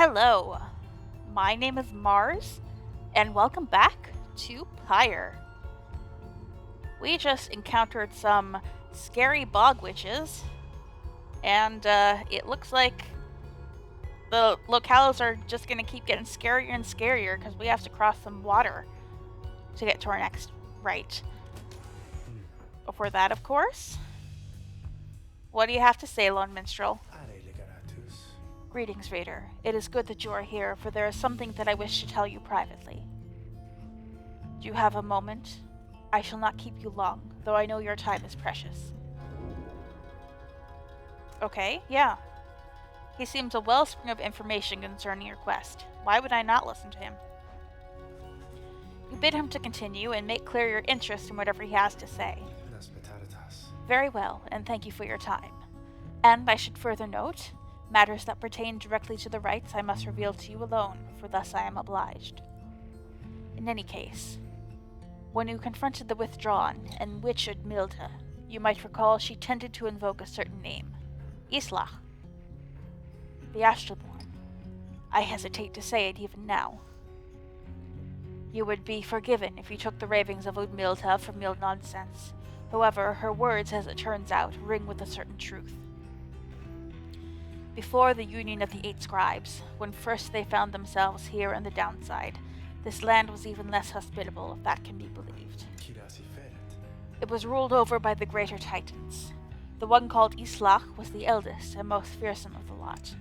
Hello, my name is Mars, and welcome back to Pyre. We just encountered some scary bog witches, and it looks like the locales are just going to keep getting scarier and scarier because we have to cross some water to get to our next right. Before that, of course, what do you have to say, Lone Minstrel? Greetings, Raider. It is good that you are here, for there is something that I wish to tell you privately. Do you have a moment? I shall not keep you long, though I know your time is precious. Okay, yeah. He seems a wellspring of information concerning your quest. Why would I not listen to him? You bid him to continue and make clear your interest in whatever he has to say. Very well, and thank you for your time. And I should further note, matters that pertain directly to the rites I must reveal to you alone, for thus I am obliged. In any case, when you confronted the withdrawn and witched Milda, you might recall she tended to invoke a certain name, Islach, the Astralborn. I hesitate to say it even now. You would be forgiven if you took the ravings of Udmilda for mere nonsense. However, her words, as it turns out, ring with a certain truth. Before the union of the 8 scribes, when first they found themselves here on the downside, this land was even less hospitable, if that can be believed. It was ruled over by the greater titans. The one called Islach was the eldest and most fearsome of the lot.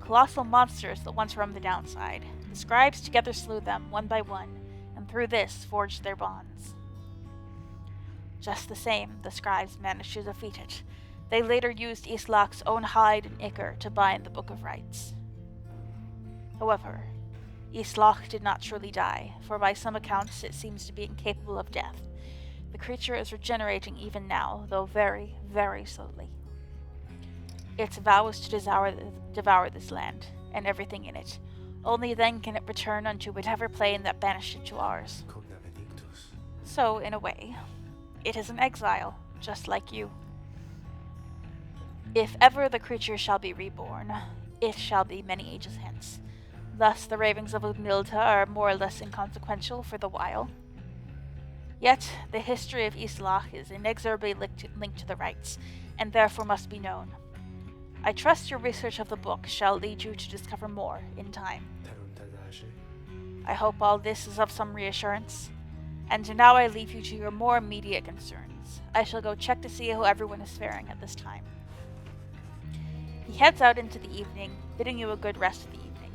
Colossal monsters that once roamed the downside. The scribes together slew them, one by one, and through this forged their bonds. Just the same, the scribes managed to defeat it. They later used Islach's own hide and ichor to bind the Book of Rites. However, Islach did not truly die, for by some accounts it seems to be incapable of death. The creature is regenerating even now, though very, very slowly. Its vow is to devour this land, and everything in it. Only then can it return unto whatever plane that banished it to ours. So, in a way, it is an exile, just like you. If ever the creature shall be reborn, it shall be many ages hence. Thus the ravings of Udmilda are more or less inconsequential for the while. Yet the history of Islach is inexorably linked to the rites, and therefore must be known. I trust your research of the book shall lead you to discover more in time. I hope all this is of some reassurance. And now I leave you to your more immediate concerns. I shall go check to see how everyone is faring at this time. He heads out into the evening, bidding you a good rest of the evening.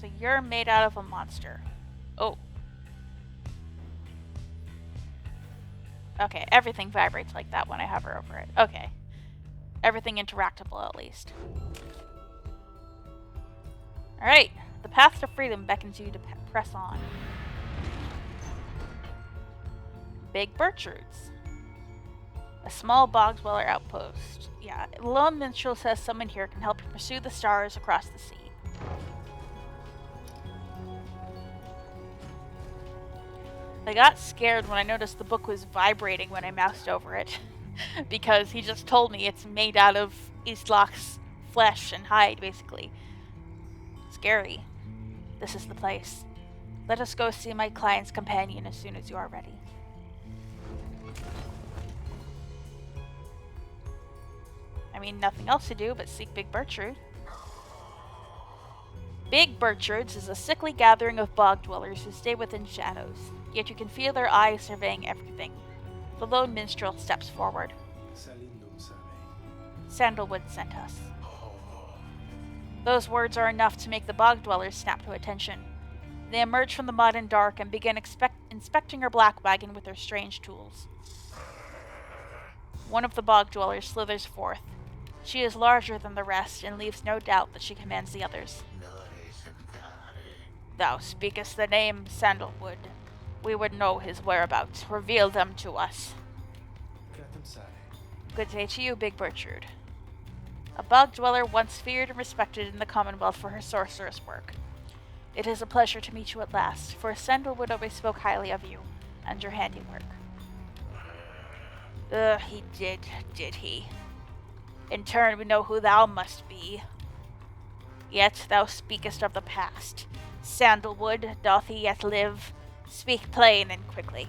So you're made out of a monster. Oh. Okay, everything vibrates like that when I hover over it. Okay. Everything interactable, at least. Alright, the path to freedom beckons you to press on. Big Bertrudes. A small bog dweller outpost. Yeah, Lone Minstrel says someone here can help you pursue the stars across the sea. I got scared when I noticed the book was vibrating when I moused over it. Because he just told me it's made out of Islach's flesh and hide, basically. Scary. This is the place. Let us go see my client's companion as soon as you are ready. I mean, nothing else to do but seek Big Bertrude. Big Bertrudes is a sickly gathering of bog dwellers who stay within shadows, yet you can feel their eyes surveying everything. The lone minstrel steps forward. Sandalwood sent us. Those words are enough to make the bog dwellers snap to attention. They emerge from the mud and dark and begin inspecting her blackwagon with their strange tools. One of the bog dwellers slithers forth. She is larger than the rest and leaves no doubt that she commands the others. Thou speakest the name, Sandalwood. We would know his whereabouts. Reveal them to us. Good day to you, Big Bertrude. A bog dweller once feared and respected in the Commonwealth for her sorceress work. It is a pleasure to meet you at last, for Sandalwood always spoke highly of you and your handiwork. He did he? In turn we know who thou must be. Yet thou speakest of the past. Sandalwood, doth he yet live? Speak plain and quickly.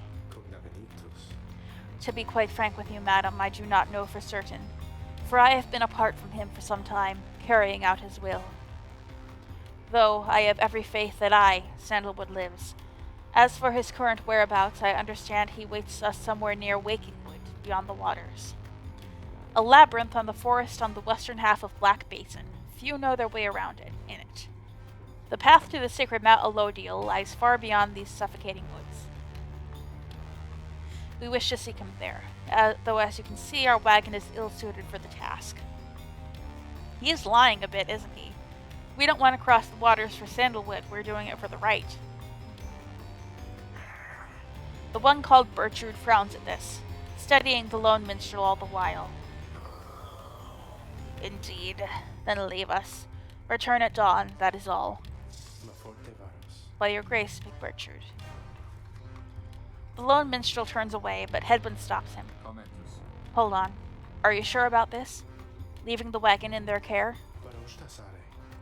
To be quite frank with you, madam, I do not know for certain, for I have been apart from him for some time, carrying out his will. Though I have every faith that Sandalwood, lives. As for his current whereabouts, I understand he waits us somewhere near Wakingwood, beyond the waters. A labyrinth on the forest on the western half of Black Basin. Few know their way around it, in it. The path to the sacred Mount Elodiel lies far beyond these suffocating woods. We wish to seek him there, though as you can see, our wagon is ill-suited for the task. He is lying a bit, isn't he? We don't want to cross the waters for Sandalwood, we're doing it for the right. The one called Bertrude frowns at this, studying the lone minstrel all the while. Indeed. Then leave us. Return at dawn, that is all. By your grace, big Bertrude. The lone minstrel turns away, but Hedwyn stops him. Hold on. Are you sure about this? Leaving the wagon in their care?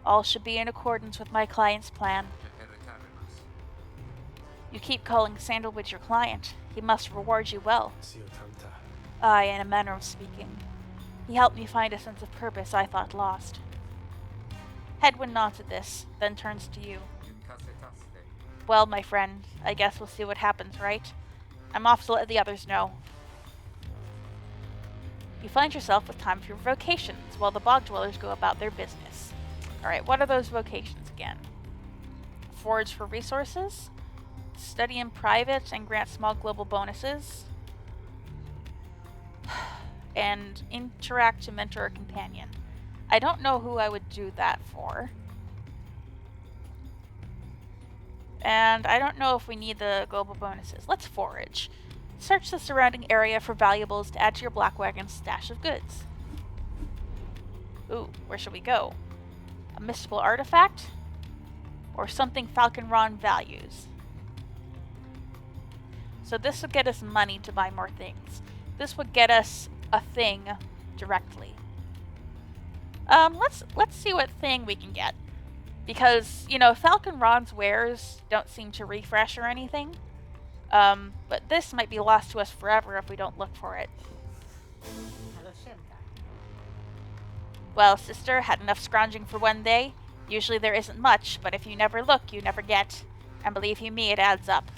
All should be in accordance with my client's plan. You keep calling Sandalwood your client. He must reward you well. Aye, in a manner of speaking. He helped me find a sense of purpose I thought lost. Hedwyn nods at this, then turns to you. Well, my friend, I guess we'll see what happens, right? I'm off to let the others know. You find yourself with time for your vocations, while the bog dwellers go about their business. Alright, what are those vocations again? Forage for resources? Study in private and grant small global bonuses? And interact to mentor a companion. I don't know who I would do that for. And I don't know if we need the global bonuses. Let's forage. Search the surrounding area for valuables to add to your blackwagon's stash of goods. Ooh, where should we go? A mystical artifact? Or something Falcon Ron values? So this would get us money to buy more things. This would get us a thing directly. Let's see what thing we can get. Because, you know, Falcon Ron's wares don't seem to refresh or anything. But this might be lost to us forever if we don't look for it. Well, sister, had enough scrounging for one day. Usually there isn't much, but if you never look, you never get. And believe you me, it adds up.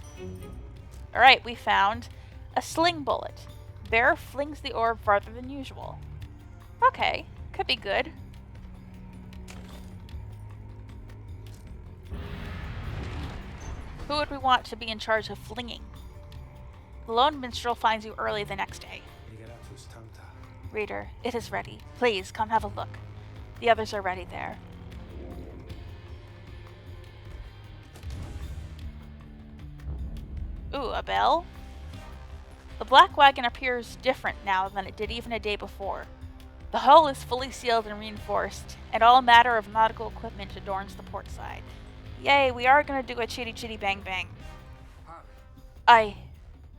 Alright, we found a sling bullet. Bear flings the orb farther than usual. Okay, could be good. Who would we want to be in charge of flinging? The lone minstrel finds you early the next day. Reader, it is ready. Please, come have a look. The others are ready there. Ooh, a bell? The black wagon appears different now than it did even a day before. The hull is fully sealed and reinforced, and all manner of nautical equipment adorns the port side. Yay, we are gonna do a chitty chitty bang bang.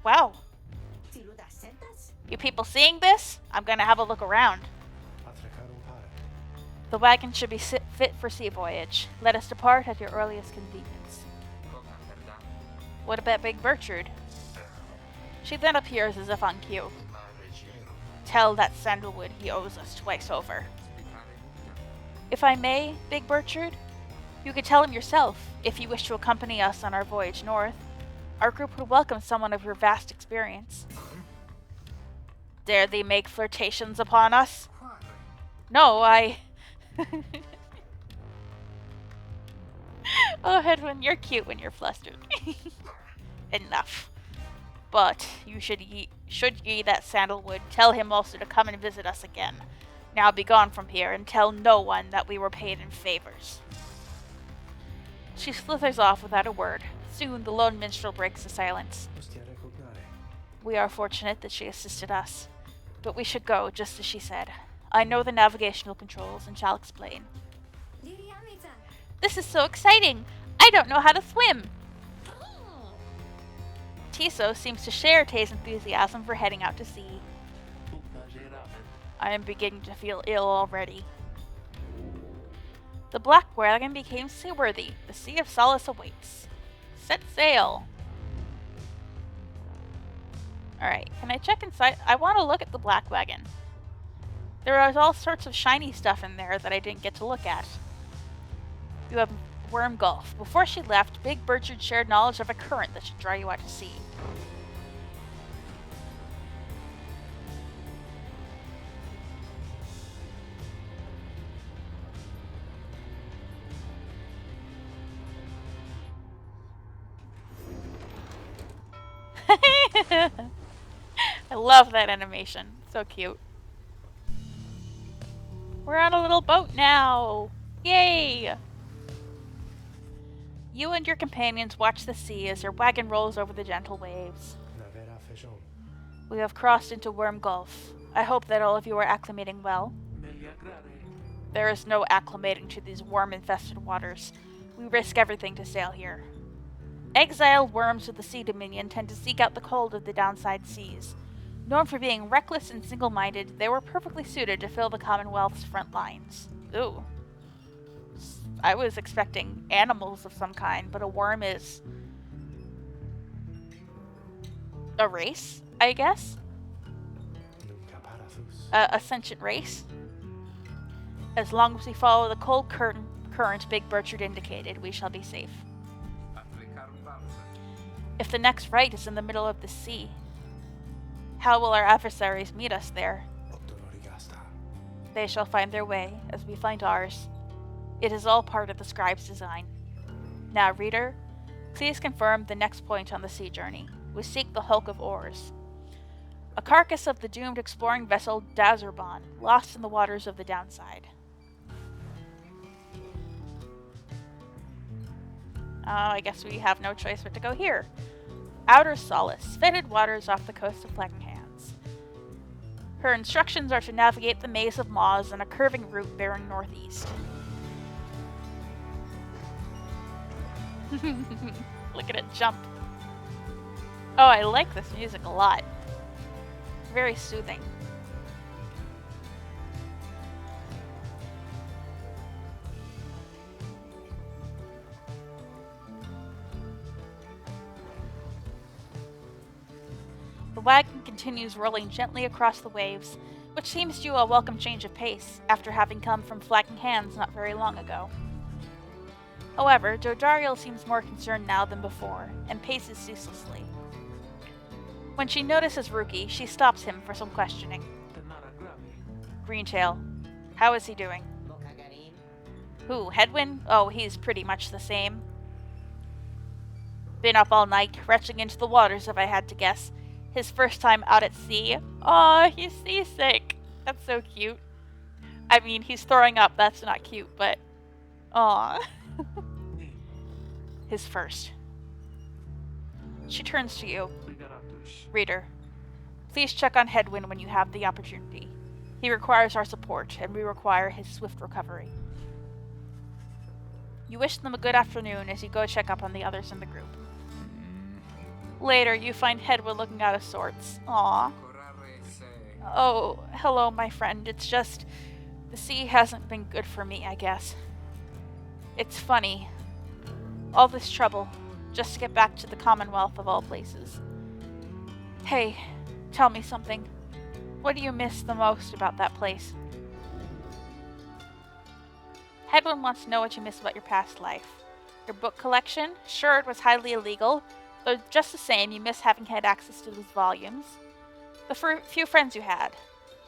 Wow. You people seeing this? I'm gonna have a look around. The wagon should be fit for sea voyage. Let us depart at your earliest convenience. What about Big Bertrude? She then appears as if on cue. Tell that Sandalwood he owes us twice over. If I may, Big Bertrude, you could tell him yourself if you wish to accompany us on our voyage north. Our group would welcome someone of your vast experience. Dare they make flirtations upon us? No, Oh, Hedwyn, you're cute when you're flustered. Enough. But you should ye that Sandalwood, tell him also to come and visit us again. Now be gone from here, and tell no one that we were paid in favors. She slithers off without a word. Soon the lone minstrel breaks the silence. We are fortunate that she assisted us, but we should go, just as she said. I know the navigational controls and shall explain. This is so exciting! I don't know how to swim! Tiso seems to share Tay's enthusiasm for heading out to sea. I am beginning to feel ill already. The blackwagon became seaworthy. The Sea of Solace awaits. Set sail. Alright, can I check inside? I want to look at the blackwagon. There was all sorts of shiny stuff in there that I didn't get to look at. You have Wyrm Gulf. Before she left, Big Bertrude shared knowledge of a current that should draw you out to sea. I love that animation. So cute. We're on a little boat now! Yay! You and your companions watch the sea as your wagon rolls over the gentle waves. We have crossed into Wyrm Gulf. I hope that all of you are acclimating well. There is no acclimating to these worm-infested waters. We risk everything to sail here. Exiled worms of the Sea Dominion tend to seek out the cold of the downside seas. Known for being reckless and single-minded, they were perfectly suited to fill the Commonwealth's front lines. Ooh. I was expecting animals of some kind, but a worm is a race, I guess? A sentient race? As long as we follow the cold current Big Bertrude indicated, we shall be safe. If the next right is in the middle of the sea, how will our adversaries meet us there? They shall find their way, as we find ours. It is all part of the scribe's design. Now, reader, please confirm the next point on the sea journey. We seek the hulk of oars. A carcass of the doomed exploring vessel Dazurban, lost in the waters of the downside. I guess we have no choice but to go here. Outer Solace, fetid waters off the coast of Blackwagon. Her instructions are to navigate the maze of maws on a curving route bearing northeast. Look at it jump. Oh, I like this music a lot. Very soothing. The wagon continues rolling gently across the waves, which seems due a welcome change of pace after having come from flagging hands not very long ago. However, Dodariel seems more concerned now than before, and paces ceaselessly. When she notices Rookie, she stops him for some questioning. Greentail, how is he doing? Who, Hedwyn? Oh, he's pretty much the same. Been up all night, retching into the waters if I had to guess. His first time out at sea. Aw, he's seasick. That's so cute. I mean, he's throwing up, that's not cute, but... aw. His first. She turns to you. Reader, please check on Hedwyn when you have the opportunity. He requires our support, and we require his swift recovery. You wish them a good afternoon as you go check up on the others in the group. Later, you find Hedwyn looking out of sorts. Aww. Oh, hello, my friend. It's just... the sea hasn't been good for me, I guess. It's funny. All this trouble, just to get back to the Commonwealth of all places. Hey, tell me something. What do you miss the most about that place? Hedwyn wants to know what you miss about your past life. Your book collection? Sure, it was highly illegal, but just the same, you miss having had access to those volumes. The few friends you had.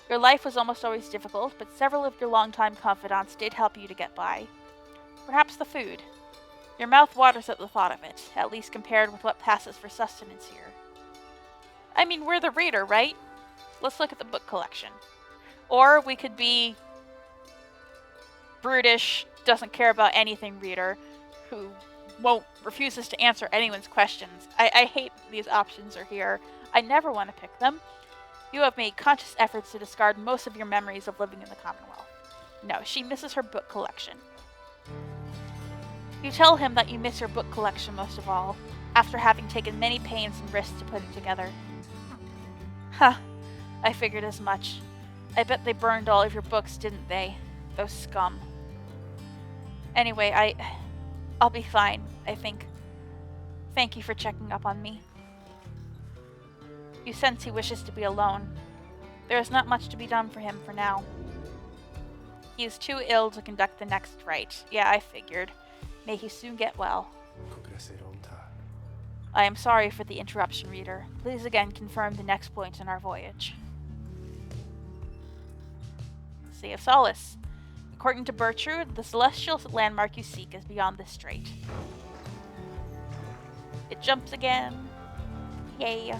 Your life was almost always difficult, but several of your longtime confidants did help you to get by. Perhaps the food. Your mouth waters at the thought of it, at least compared with what passes for sustenance here. I mean, we're the reader, right? Let's look at the book collection. Or we could be brutish, doesn't care about anything reader, who refuses to answer anyone's questions. I hate these options are here. I never want to pick them. You have made conscious efforts to discard most of your memories of living in the Commonwealth. No, she misses her book collection. You tell him that you miss your book collection most of all, after having taken many pains and risks to put it together. Huh, I figured as much. I bet they burned all of your books, didn't they? Those scum. Anyway, I'll be fine, I think. Thank you for checking up on me. You sense he wishes to be alone. There is not much to be done for him for now. He is too ill to conduct the next rite. Yeah, I figured. May he soon get well. I am sorry for the interruption, reader. Please again confirm the next point in our voyage. Sea of Solace. According to Bertrude, the celestial landmark you seek is beyond this strait. It jumps again. Yay.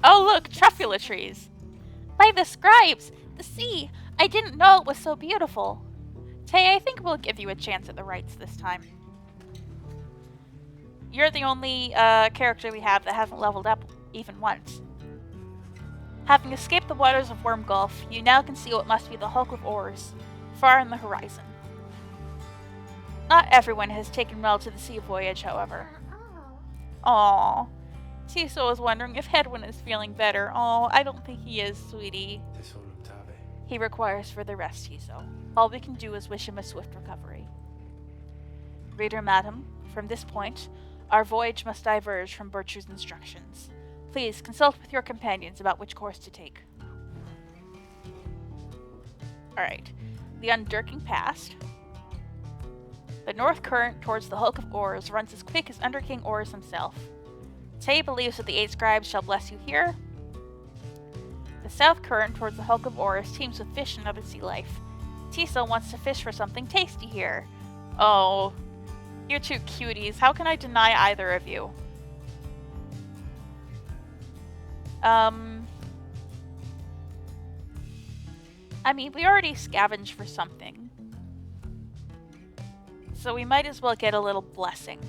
Oh look, truffula trees. By the scribes! The sea! I didn't know it was so beautiful. Tay, I think we'll give you a chance at the rites this time. You're the only character we have that hasn't leveled up even once. Having escaped the waters of Wyrm Gulf, you now can see what must be the hulk of oars, far in the horizon. Not everyone has taken well to the sea voyage, however. Aww. Tiso was wondering if Hedwyn is feeling better. Oh, I don't think he is, sweetie. He requires further rest, Tiso. All we can do is wish him a swift recovery. Reader, madam, from this point, our voyage must diverge from Bertrude's instructions. Please consult with your companions about which course to take. Alright. The undurking past. The north current towards the hulk of oars runs as quick as Under King Oars himself. Tay believes that the 8 scribes shall bless you here. The south current towards the hulk of oars teems with fish and other sea life. Tiso wants to fish for something tasty here. Oh, you're two cuties. How can I deny either of you? I mean, we already scavenged for something. So we might as well get a little blessing.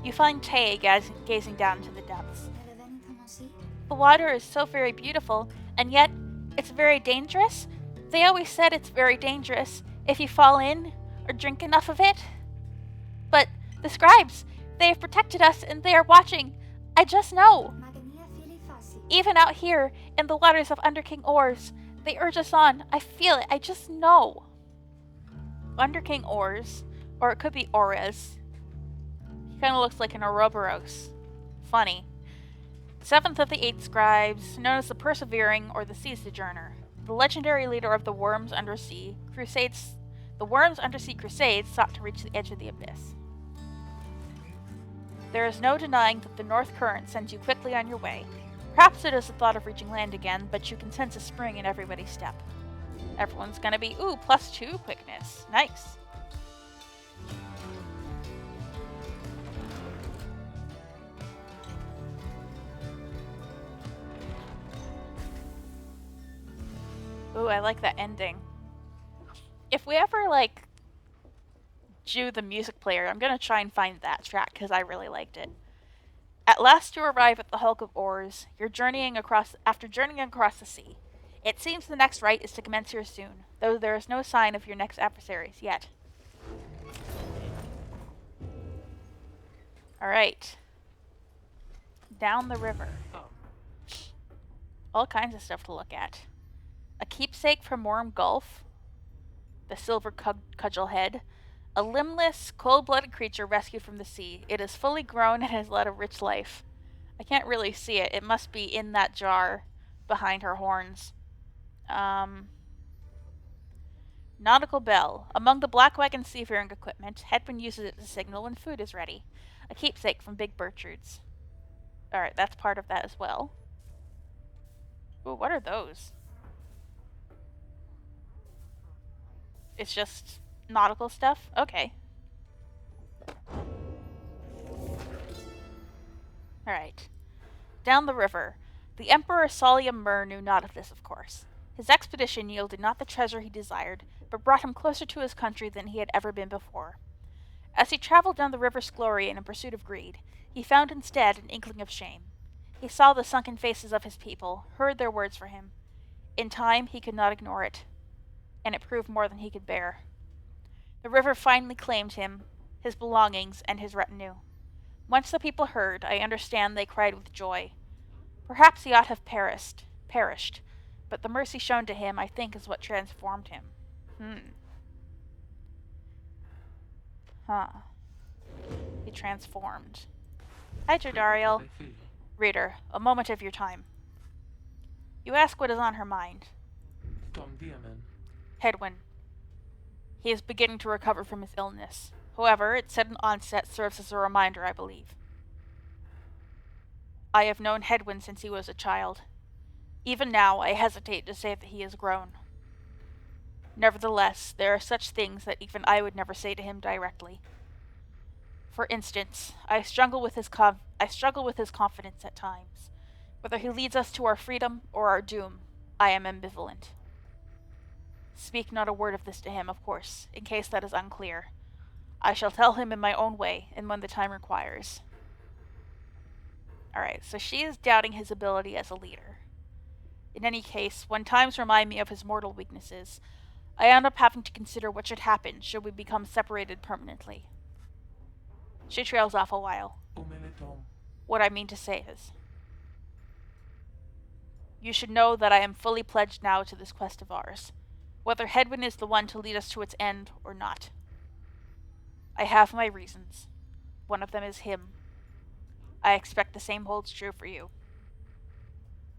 You find Tay gazing down into the depths. The water is so very beautiful, and yet it's very dangerous. They always said it's very dangerous if you fall in or drink enough of it. But the scribes, they have protected us and they are watching. I just know. Even out here in the waters of Under King Oars, they urge us on. I feel it. I just know. Under King Oars, or it could be Ores. He kind of looks like an Ouroboros. Funny. 7th of the 8 scribes, known as the Persevering or the Sea Sojourner, the legendary leader of the Wyrm's Undersea Crusades. The Wyrm's Undersea Crusades sought to reach the edge of the abyss. There is no denying that the north current sends you quickly on your way. Perhaps it is the thought of reaching land again, but you can sense a spring in everybody's step. Everyone's gonna be, ooh, +2 quickness. Nice. Ooh, I like that ending. If we ever, like, do the music player, I'm gonna try and find that track, because I really liked it. At last you arrive at the hulk of oars. After journeying across the sea. It seems the next rite is to commence here soon, though there is no sign of your next adversaries yet. Alright. Down the river. All kinds of stuff to look at. A keepsake from Wyrm Gulf. The silver cudgel head. A limbless, cold-blooded creature rescued from the sea. It is fully grown and has led a rich life. I can't really see it. It must be in that jar behind her horns. Nautical bell. Among the blackwagon seafaring equipment, Hedwyn uses it to signal when food is ready. A keepsake from Big Bertrude's. Alright, that's part of that as well. Ooh, what are those? It's just nautical stuff? Okay. Alright. Down the river. The Emperor Solium Mur knew not of this, of course. His expedition yielded not the treasure he desired, but brought him closer to his country than he had ever been before. As he traveled down the river's glory in pursuit of greed, he found instead an inkling of shame. He saw the sunken faces of his people, heard their words for him. In time, he could not ignore it, and it proved more than he could bear. The river finally claimed him, his belongings, and his retinue. Once the people heard, I understand they cried with joy. Perhaps he ought to have perished, but the mercy shown to him, I think, is what transformed him. He transformed. Hi, Jodariel. Reader, a moment of your time. You ask what is on her mind. Hedwyn. He is beginning to recover from his illness. However, its sudden onset serves as a reminder, I believe. I have known Hedwyn since he was a child. Even now, I hesitate to say that he has grown. Nevertheless, there are such things that even I would never say to him directly. For instance, I struggle with his confidence at times. Whether he leads us to our freedom or our doom, I am ambivalent. Speak not a word of this to him, of course, in case that is unclear. I shall tell him in my own way, and when the time requires. Alright, so she is doubting his ability as a leader. In any case, when times remind me of his mortal weaknesses, I end up having to consider what should happen should we become separated permanently. She trails off a while. What I mean to say is, you should know that I am fully pledged now to this quest of ours, whether Hedwyn is the one to lead us to its end or not. I have my reasons. One of them is him. I expect the same holds true for you.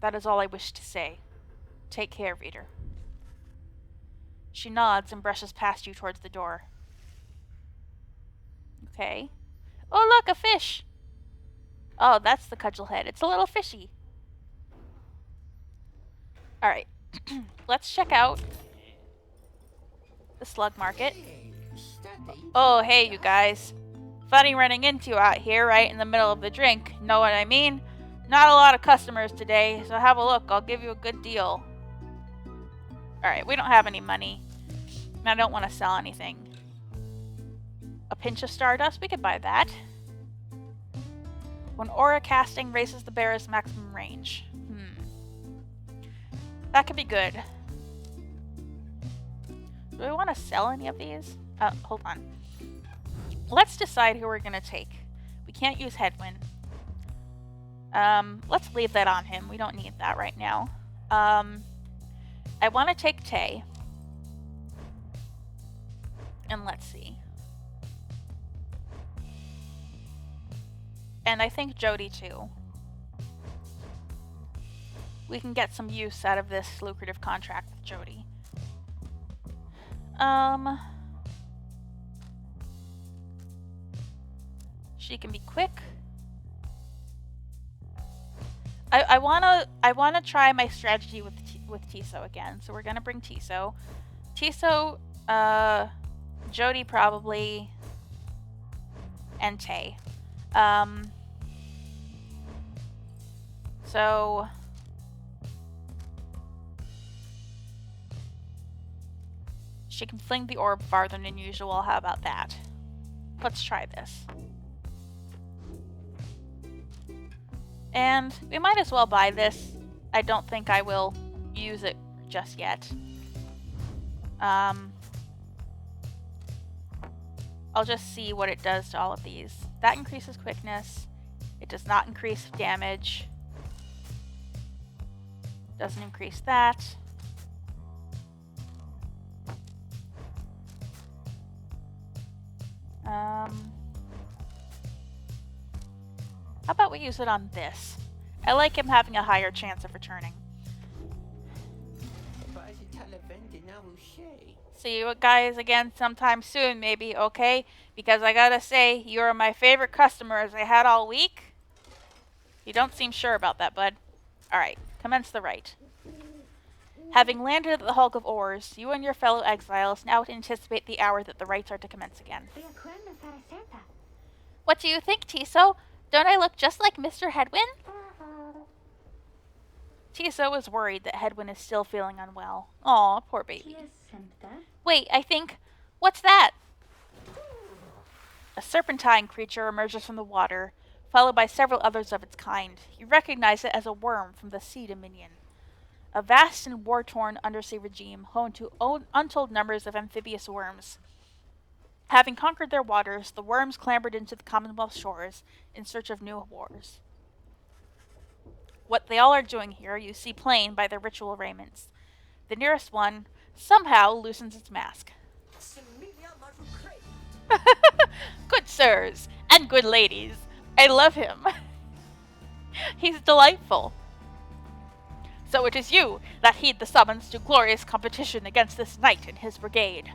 That is all I wish to say. Take care, reader. She nods and brushes past you towards the door. Okay. Oh, look, a fish! Oh, that's the cudgelhead. It's a little fishy. Alright. Let's check out the slug market. Oh, hey, you guys. Funny running into you out here right in the middle of the drink. Know what I mean? Not a lot of customers today, so have a look. I'll give you a good deal. Alright, we don't have any money. And I don't want to sell anything. A pinch of stardust? We could buy that. When aura casting raises the bearer's maximum range. That could be good. Do we want to sell any of these? Hold on. Let's decide who we're going to take. We can't use Hedwyn. Let's leave that on him. We don't need that right now. I want to take Tay. And let's see. And I think Jody too. We can get some use out of this lucrative contract with Jody. She can be quick. I wanna try my strategy with Tiso again. So we're gonna bring Tiso. Tiso, Jody probably, and Tay. So she can fling the orb farther than usual. How about that? Let's try this. And we might as well buy this. I don't think I will use it just yet. I'll just see what it does to all of these. That increases quickness. It does not increase damage. Doesn't increase that. How about we use it on this? I like him having a higher chance of returning. See you guys again sometime soon, maybe, okay? Because I gotta say, you're my favorite customers I had all week. You don't seem sure about that, bud. Alright, commence the rite. Having landed at the Hulk of Oars, you and your fellow exiles now anticipate the hour that the rites are to commence again. What do you think, Tiso? Don't I look just like Mr. Hedwyn? Tiso is worried that Hedwyn is still feeling unwell. Aw, poor baby. Wait, I think... What's that? A serpentine creature emerges from the water, followed by several others of its kind. You recognize it as a worm from the Sea Dominion. A vast and war-torn undersea regime home to untold numbers of amphibious worms. Having conquered their waters, the worms clambered into the Commonwealth shores in search of new wars. What they all are doing here you see plain by their ritual raiments. The nearest one somehow loosens its mask. Good sirs and good ladies, I love him. He's delightful. So it is you that heed the summons to glorious competition against this knight and his brigade.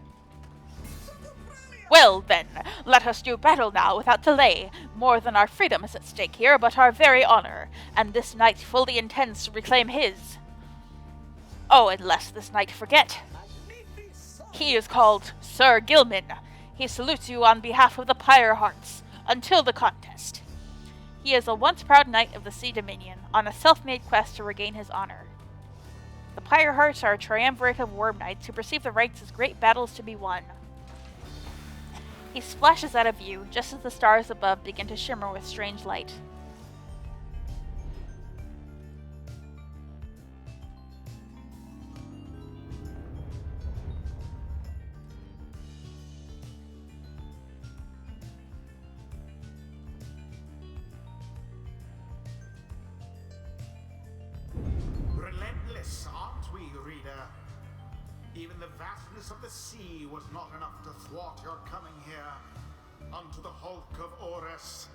Well, then, let us do battle now without delay. More than our freedom is at stake here, but our very honor, and this knight fully intends to reclaim his. Oh, and lest this knight forget. He is called Sir Gilman. He salutes you on behalf of the Pyre hearts, until the contest. He is a once proud knight of the Sea Dominion, on a self-made quest to regain his honor. The Pyre hearts are a triumvirate of Wyrm-Knights who perceive the rights as great battles to be won. He splashes out of view just as the stars above begin to shimmer with strange light. Relentless, aren't we, reader? Even the vastness of the sea was not enough to thwart your coming here unto the hulk of Orus.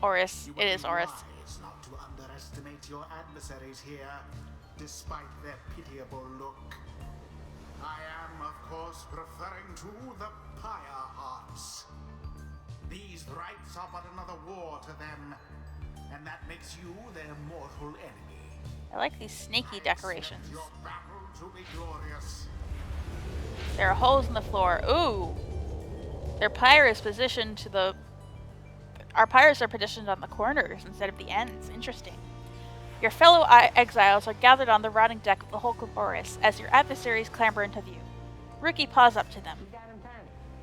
Orus, it is Orus. Wise not to underestimate your adversaries here, despite their pitiable look. I am, of course, referring to the Pyre hearts. These rites are but another war to them, and that makes you their mortal enemy. I like these snaky decorations. Your battle to be glorious. There are holes in the floor. Ooh! Their pyre is positioned to the... Our pyres are positioned on the corners instead of the ends. Interesting. Your fellow exiles are gathered on the rotting deck of the Hulk of Horus as your adversaries clamber into view. Rookie paws up to them.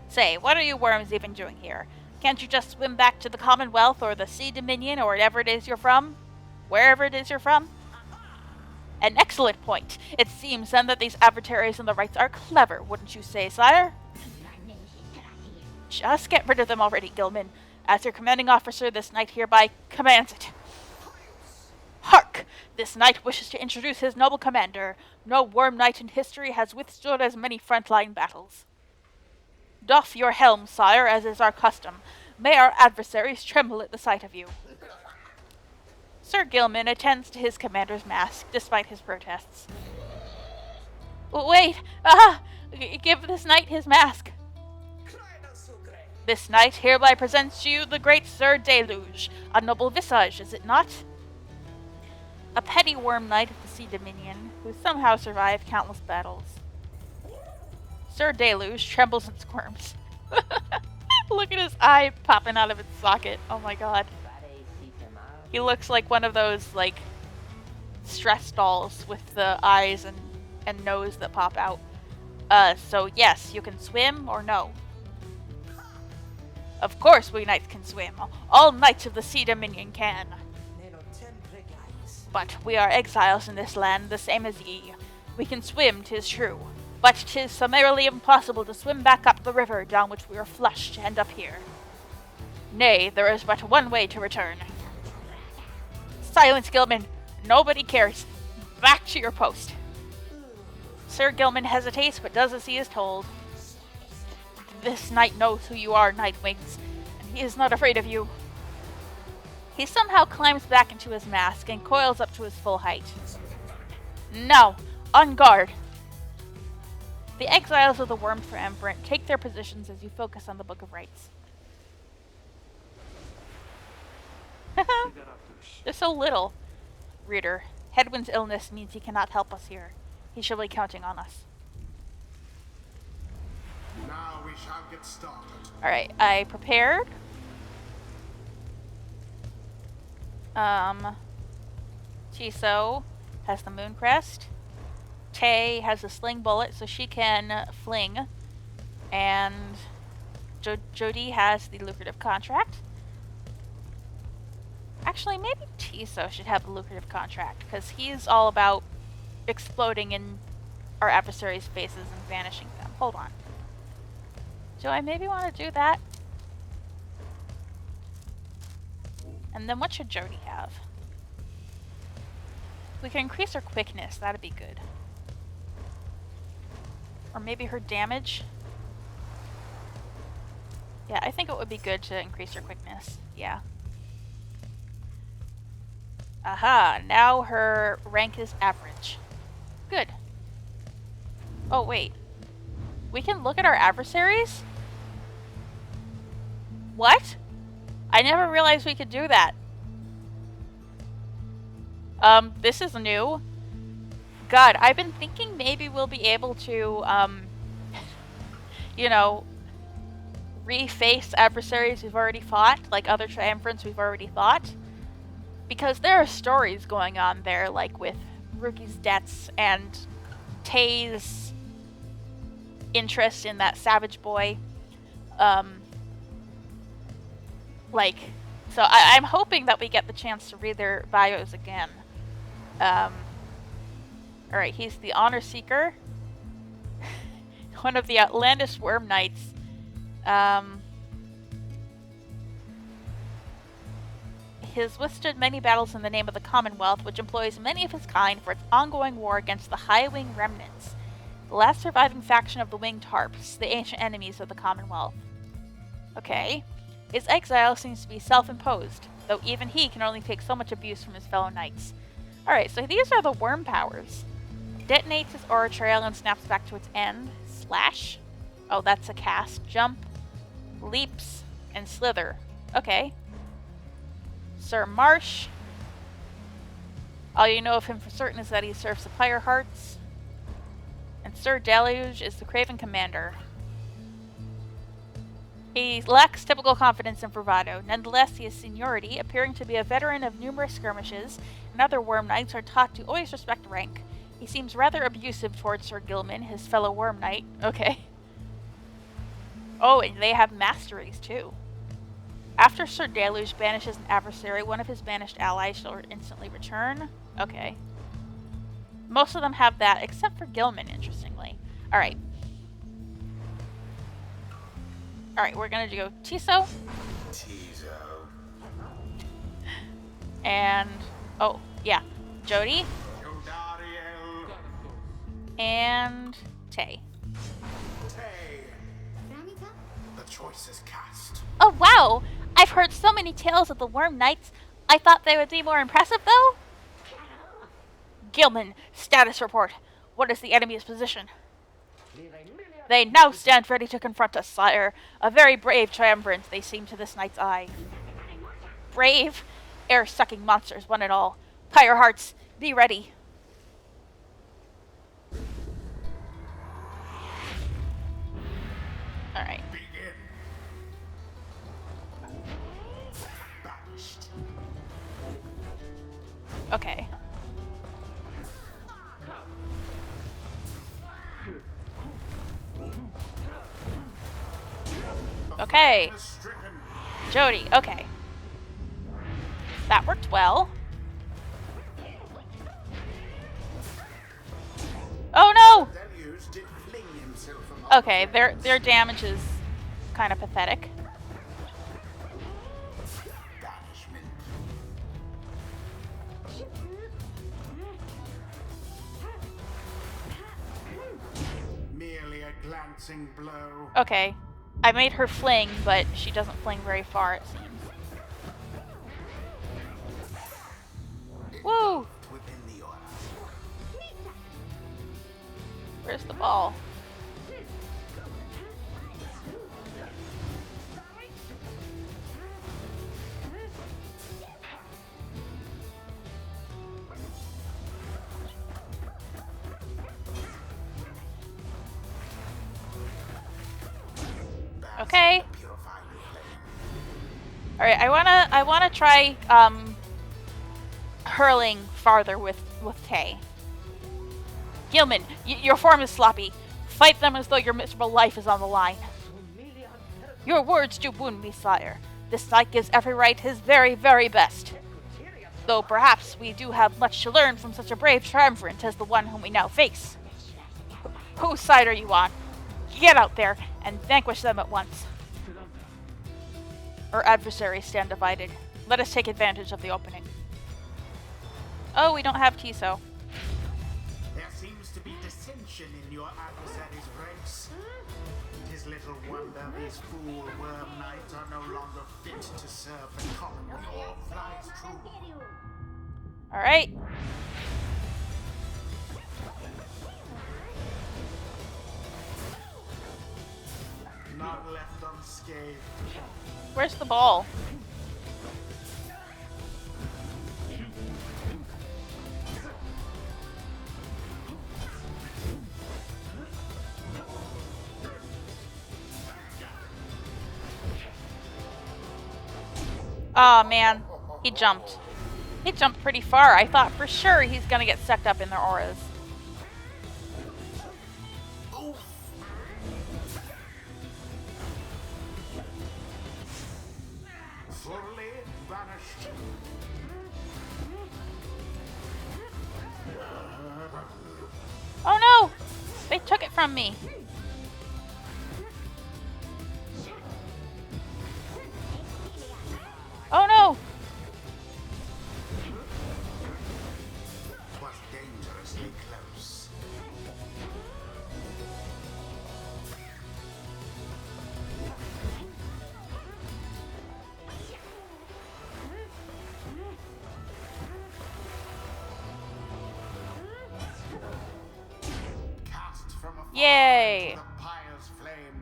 Say, what are you worms even doing here? Can't you just swim back to the Commonwealth or the Sea Dominion or whatever it is you're from? Wherever it is you're from? An excellent point. It seems then that these adversaries and the rights are clever, wouldn't you say, sire? Just get rid of them already, Gilman. As your commanding officer, this knight hereby commands it. Hark! This knight wishes to introduce his noble commander. No worm knight in history has withstood as many frontline battles. Doff your helm, sire, as is our custom. May our adversaries tremble at the sight of you. Sir Gilman attends to his commander's mask, despite his protests. Wait! Give this knight his mask. This knight hereby presents to you the great Sir Deluge. A noble visage, is it not? A petty worm knight of the Sea Dominion, who somehow survived countless battles. Sir Deluge trembles and squirms. Look at his eye popping out of its socket. Oh my god. He looks like one of those, like, stress dolls with the eyes and nose that pop out. So yes, you can swim or no? Of course we knights can swim. All knights of the Sea Dominion can. But we are exiles in this land, the same as ye. We can swim, 'tis true. But 'tis summarily impossible to swim back up the river down which we were flushed to end up here. Nay, there is but one way to return. Silence, Gilman. Nobody cares. Back to your post. Sir Gilman hesitates, but does as he is told. This knight knows who you are, Nightwings, and he is not afraid of you. He somehow climbs back into his mask and coils up to his full height. Now, on guard. The exiles of the Worm Triumvirate take their positions as you focus on the Book of Rites. They're so little. Reader, Hedwyn's illness means he cannot help us here. He shall be counting on us. Now we shall get started. Alright, I prepared. Chiso has the moon crest. Tay has a sling bullet, so she can fling. And Jody has the lucrative contract. Actually, maybe Tiso should have a lucrative contract, because he's all about exploding in our adversaries' faces and vanishing them. Hold on. Do I maybe want to do that? And then what should Jody have? We can increase her quickness. That'd be good. Or maybe her damage. Yeah, I think it would be good to increase her quickness. Yeah. Aha, now her rank is average. Good. Oh, wait. We can look at our adversaries? What? I never realized we could do that. This is new. God, I've been thinking maybe we'll be able to, you know, reface adversaries we've already fought, like other triumphants we've already fought. Because there are stories going on there, like with Ruki's debts and Tay's interest in that savage boy. So I'm hoping that we get the chance to read their bios again. Alright, he's the Honor Seeker. One of the outlandish Wyrm-Knights. He has withstood many battles in the name of the Commonwealth, which employs many of his kind for its ongoing war against the High Wing Remnants, the last surviving faction of the Winged Harps, the ancient enemies of the Commonwealth. Okay. His exile seems to be self-imposed, though even he can only take so much abuse from his fellow knights. Alright, so these are the worm powers. Detonates his aura trail and snaps back to its end. Slash. Oh, that's a cast. Jump. Leaps. And slither. Okay. Sir Marsh. All you know of him for certain is that he serves the Pyre Hearts. And Sir Deluge is the Craven Commander. He lacks typical confidence and bravado. Nonetheless, he has seniority, appearing to be a veteran of numerous skirmishes, and other Wyrm-Knights are taught to always respect rank. He seems rather abusive towards Sir Gilman, his fellow Wyrm-Knight. Okay. Oh, and they have masteries, too. After Sir Deluge banishes an adversary, one of his banished allies shall instantly return. Okay. Most of them have that, except for Gilman, interestingly. Alright. Alright, we're gonna go Tiso. And... oh, yeah. Jody. And... Tay. The choice is cast. Oh, wow! I've heard so many tales of the Wyrm-Knights. I thought they would be more impressive, though? Gilman, status report. What is the enemy's position? They now stand ready to confront us, sire. A very brave triumvirate they seem to this knight's eye. Brave? Air-sucking monsters, one and all. Pyre Hearts, be ready. Alright. Okay. Okay. Jody, okay. That worked well. Oh no! Okay, their damage is kind of pathetic. Merely a glancing blow. Okay. I made her fling, but she doesn't fling very far, it seems. Woo! Where's the ball? Okay. Alright, I wanna try hurling farther with Tay. Gilman, your form is sloppy. Fight them as though your miserable life is on the line. Your words do wound me, sire. This knight gives every right his very, very best. Though perhaps we do have much to learn from such a brave triumvirate as the one whom we now face. Whose side are you on? Get out there and vanquish them at once. Our adversaries stand divided. Let us take advantage of the opening. Oh, we don't have Tiso. There seems to be dissension in your adversary's ranks. It is little wonder these fool Wyrm-Knights are no longer fit to serve the Commonwealth. Flies true. Alright. Not left unscathed. Where's the ball? Aw, man. He jumped. He jumped pretty far. I thought for sure he's gonna get sucked up in their auras. Fully vanished. Oh no! They took it from me. Oh no! Was dangerously close. Cast from afar Yay! into the Pyre's flame.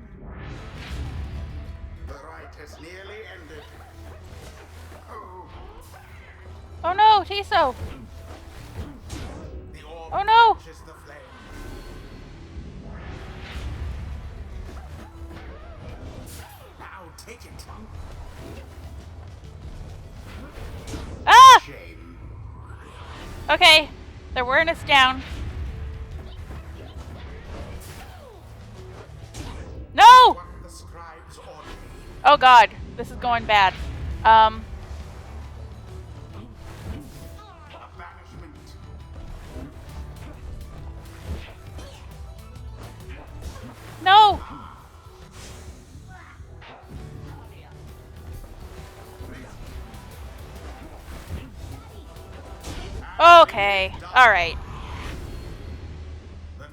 The rite has nearly ended. Oh, Oh no, Tiso! the orb Oh no! catches the flame. Now take it. Ah! Shame. Okay, their awareness down. No! What the scribes order. Oh god, this is going bad. A banishment. No! Okay, alright.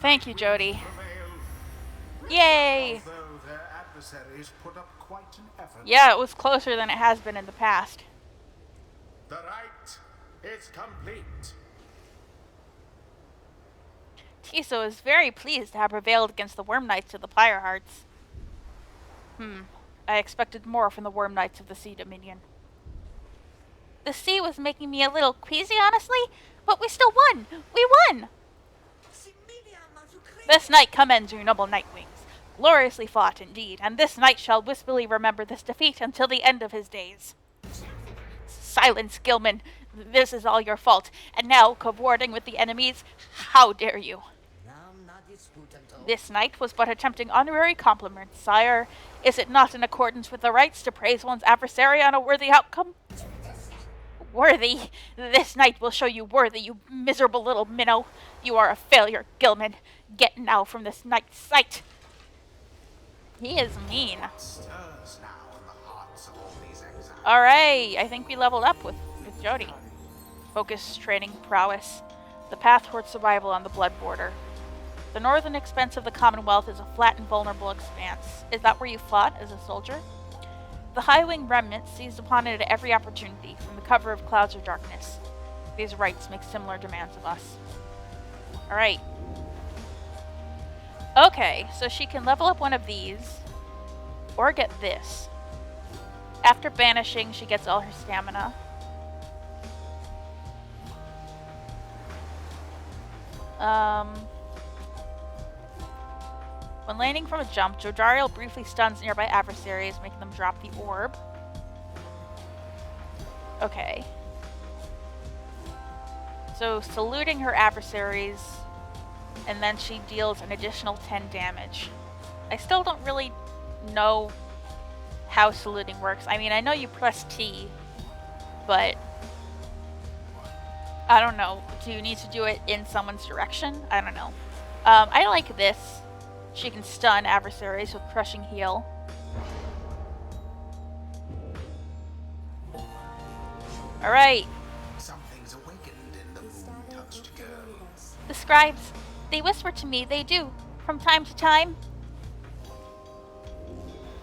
Thank you, Jody. Prevail, Yay! though their adversaries put up quite an effort. Yeah, it was closer than it has been in the past. The rite is complete. Tiso is very pleased to have prevailed against the Wyrm-Knights of the Pyre Hearts. I expected more from the Wyrm-Knights of the Sea Dominion. The sea was making me a little queasy, honestly, but we still won! We won! This night commends your noble Nightwings. Gloriously fought indeed, and this knight shall wistfully remember this defeat until the end of his days. Silence, Gilman. This is all your fault. And now, cavorting with the enemies, how dare you? This knight was but attempting honorary compliments, sire. Is it not in accordance with the rights to praise one's adversary on a worthy outcome? Worthy? This knight will show you worthy, you miserable little minnow. You are a failure, Gilman. Get now from this knight's sight. He is mean. Stirs now in the hearts of all these exiles. Alright, I think we leveled up with Jody. Focus, training, prowess. The path towards survival on the blood border. The northern expanse of the Commonwealth is a flat and vulnerable expanse. Is that where you fought as a soldier? The high-wing remnant seized upon it at every opportunity, from the cover of clouds or darkness. These rites make similar demands of us. Alright. Okay, so she can level up one of these, or get this. After banishing, she gets all her stamina. When landing from a jump, Jodariel briefly stuns nearby adversaries, making them drop the orb. Okay. So, saluting her adversaries, and then she deals an additional 10 damage. I still don't really know how saluting works. I mean, I know you press T, but I don't know. Do you need to do it in someone's direction? I don't know. I like this. She can stun adversaries with crushing heal. Alright. Something's awakened in the moon-touched girl. The scribes, they whisper to me, they do, from time to time.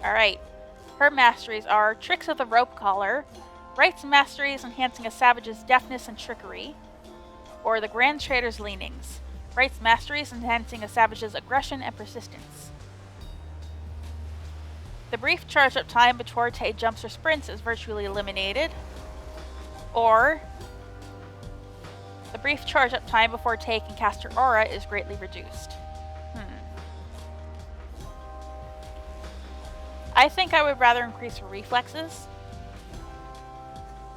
Alright. Her masteries are Tricks of the Rope Collar, Rights Masteries enhancing a savage's deafness and trickery, or the Grand Trader's Leanings, Rights Masteries enhancing a savage's aggression and persistence. The brief charge-up time before Tay jumps or sprints is virtually eliminated, or the brief charge-up time before Tay can cast her aura is greatly reduced. I think I would rather increase her reflexes.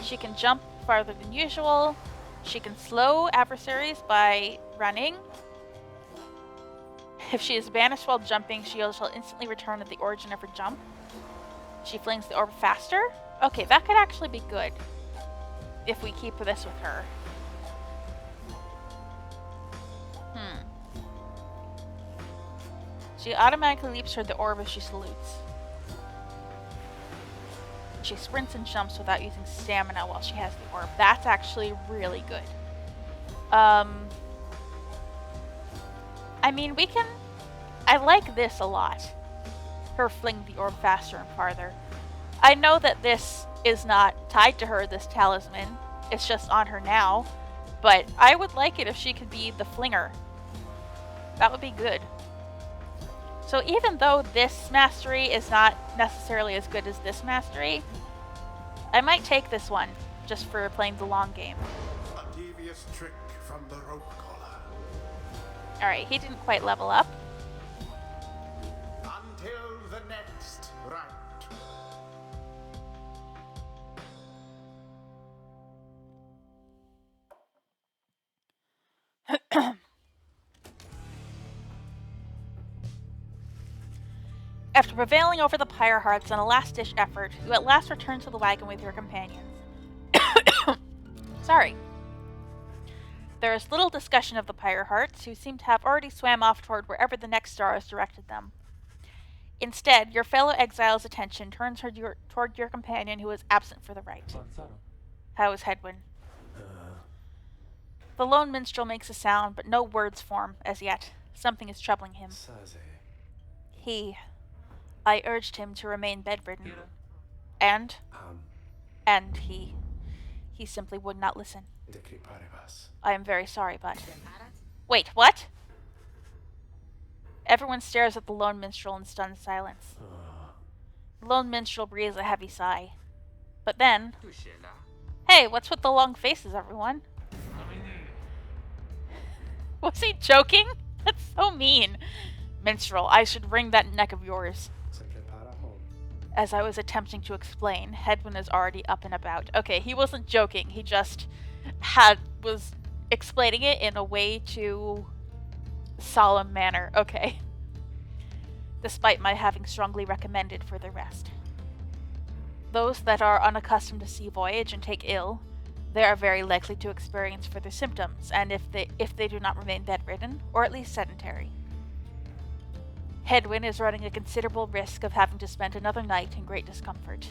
She can jump farther than usual. She can slow adversaries by running. If she is banished while jumping, she shall instantly return at the origin of her jump. She flings the orb faster. Okay, that could actually be good if we keep this with her. She automatically leaps toward the orb as she salutes. She sprints and jumps without using stamina while she has the orb. That's actually really good. I mean, we can... I like this a lot. Her fling the orb faster and farther. I know that this is not tied to her, this talisman. It's just on her now. But I would like it if she could be the flinger. That would be good. So even though this mastery is not necessarily as good as this mastery, I might take this one just for playing the long game. A devious trick from the rope collar. Alright, he didn't quite level up. Until the next round. After prevailing over the Pyre Hearts in a last-ditch effort, you at last return to the wagon with your companions. Sorry. There is little discussion of the Pyre Hearts, who seem to have already swam off toward wherever the next star has directed them. Instead, your fellow exile's attention turns toward your companion who is absent for the rite. How is Hedwyn? The lone minstrel makes a sound, but no words form as yet. Something is troubling him. I urged him to remain bedridden. And he simply would not listen. I am very sorry, but... Wait, what? Everyone stares at the lone minstrel in stunned silence. The lone minstrel breathes a heavy sigh. But then... Hey, what's with the long faces, everyone? Was he joking? That's so mean. Minstrel, I should wring that neck of yours. As I was attempting to explain, Hedwyn is already up and about. Okay, he wasn't joking. He just was explaining it in a way too solemn manner. Okay. Despite my having strongly recommended for the rest. Those that are unaccustomed to sea voyage and take ill, they are very likely to experience further symptoms, and if they do not remain bedridden, or at least sedentary. Hedwyn is running a considerable risk of having to spend another night in great discomfort.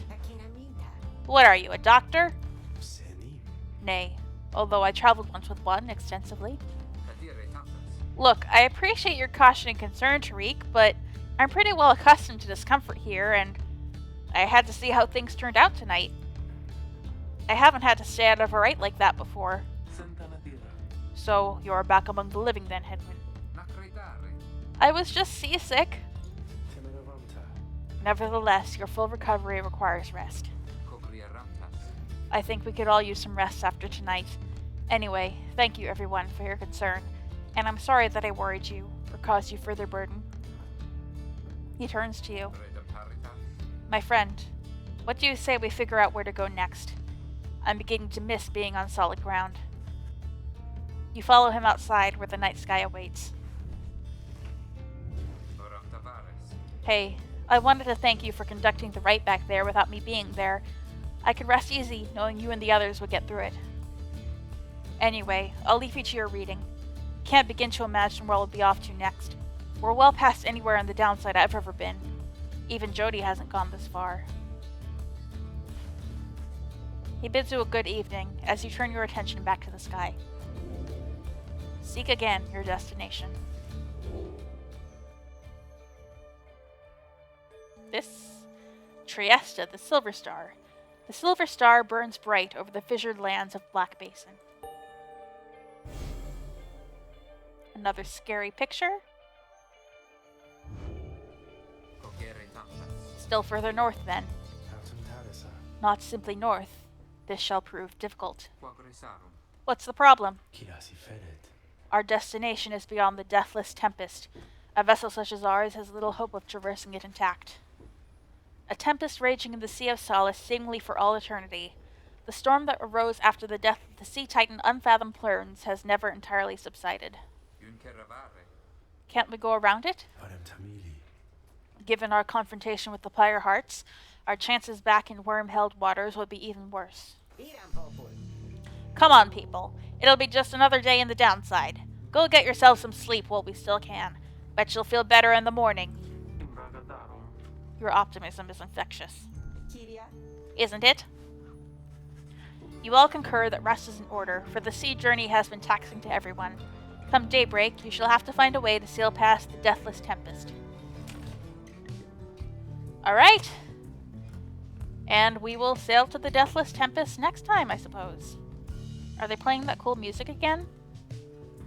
What are you, a doctor? Nay, although I traveled once with one extensively. Look, I appreciate your caution and concern, Tariq, but I'm pretty well accustomed to discomfort here, and I had to see how things turned out tonight. I haven't had to stay out of a rite like that before. So, you're back among the living then, Hedwyn. I was just seasick. Nevertheless, your full recovery requires rest. I think we could all use some rest after tonight. Anyway, thank you everyone for your concern, and I'm sorry that I worried you or caused you further burden. He turns to you. My friend, what do you say we figure out where to go next? I'm beginning to miss being on solid ground. You follow him outside where the night sky awaits. Hey, I wanted to thank you for conducting the rite back there without me being there. I could rest easy knowing you and the others would get through it. Anyway, I'll leave you to your reading. Can't begin to imagine where we'll be off to next. We're well past anywhere on the downside I've ever been. Even Jody hasn't gone this far. He bids you a good evening as you turn your attention back to the sky. Seek again your destination. This Trieste, the Silver Star. The Silver Star burns bright over the fissured lands of Black Basin. Another scary picture. Still further north, then. Not simply north. This shall prove difficult. What's the problem? Our destination is beyond the deathless tempest. A vessel such as ours has little hope of traversing it intact. A tempest raging in the Sea of Solace seemingly for all eternity. The storm that arose after the death of the sea titan Unfathomed Plurns has never entirely subsided. Can't we go around it? Given our confrontation with the Pyre Hearts, our chances back in worm-held waters would be even worse. Come on, people. It'll be just another day in the downside. Go get yourself some sleep while we still can. Bet you'll feel better in the morning. Your optimism is infectious. Isn't it? You all concur that rest is in order, for the sea journey has been taxing to everyone. Come daybreak, you shall have to find a way to sail past the deathless tempest. Alright. And we will sail to the deathless tempest next time, I suppose. Are they playing that cool music again?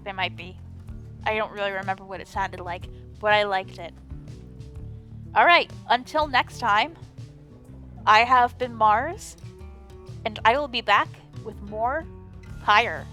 They might be. I don't really remember what it sounded like, but I liked it. Alright, until next time, I have been Mars, and I will be back with more Pyre.